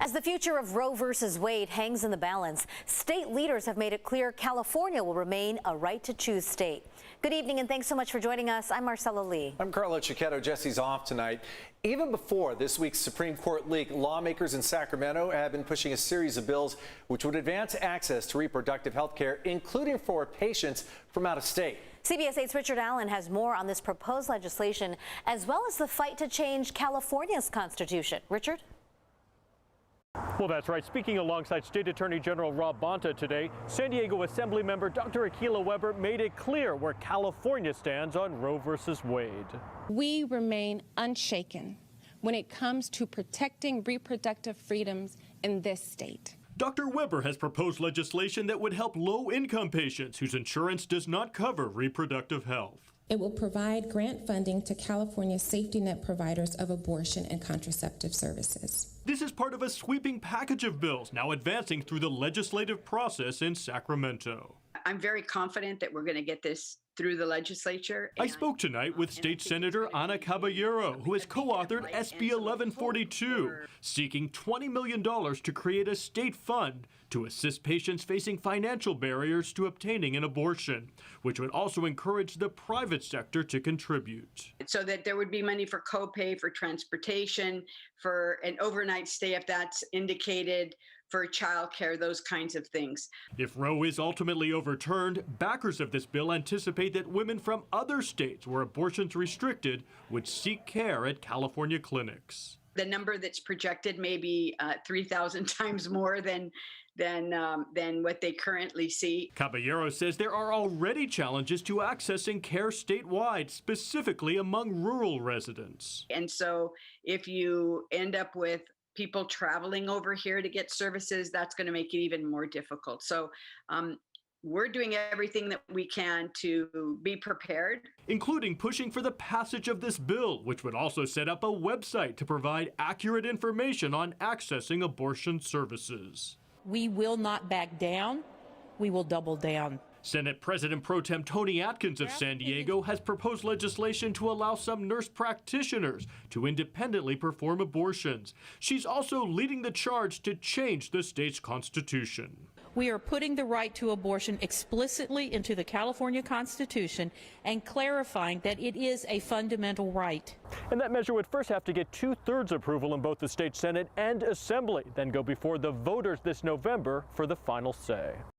As the future of Roe versus Wade hangs in the balance, state leaders have made it clear California will remain a right-to-choose state. Good evening and thanks so much for joining us. I'm Marcella Lee. I'm Carlo Cicchetto. Jesse's off tonight. Even before this week's Supreme Court leak, lawmakers in Sacramento have been pushing a series of bills which would advance access to reproductive health care, including for patients from out of state. CBS 8's Richard Allen has more on this proposed legislation, as well as the fight to change California's constitution. Richard? Well, that's right. Speaking alongside State Attorney General Rob Bonta today, San Diego Assembly member Dr. Akilah Weber made it clear where California stands on Roe versus Wade. We remain unshaken when it comes to protecting reproductive freedoms in this state. Dr. Weber has proposed legislation that would help low-income patients whose insurance does not cover reproductive health. It will provide grant funding to California's safety net providers of abortion and contraceptive services. This is part of a sweeping package of bills now advancing through the legislative process in Sacramento. I'm very confident that we're going to get this through the legislature. I spoke tonight with State Senator Ana Caballero, who has co-authored SB 1142, seeking $20 million to create a state fund to assist patients facing financial barriers to obtaining an abortion, which would also encourage the private sector to contribute. So that there would be money for copay, for transportation, for an overnight stay if that's indicated, for childcare, those kinds of things. If Roe is ultimately overturned, backers of this bill anticipate that women from other states where abortion's restricted would seek care at California clinics. The number that's projected may be 3,000 times more than what they currently see. Caballero says there are already challenges to accessing care statewide, specifically among rural residents. And so if you end up with people traveling over here to get services, that's going to make it even more difficult. So we're doing everything that we can to be prepared. Including pushing for the passage of this bill, which would also set up a website to provide accurate information on accessing abortion services. We will not back down. We will double down. Senate President Pro Tem Tony Atkins of San Diego has proposed legislation to allow some nurse practitioners to independently perform abortions. She's also leading the charge to change the state's constitution. We are putting the right to abortion explicitly into the California Constitution and clarifying that it is a fundamental right. And that measure would first have to get 2/3 approval in both the state Senate and Assembly, then go before the voters this November for the final say.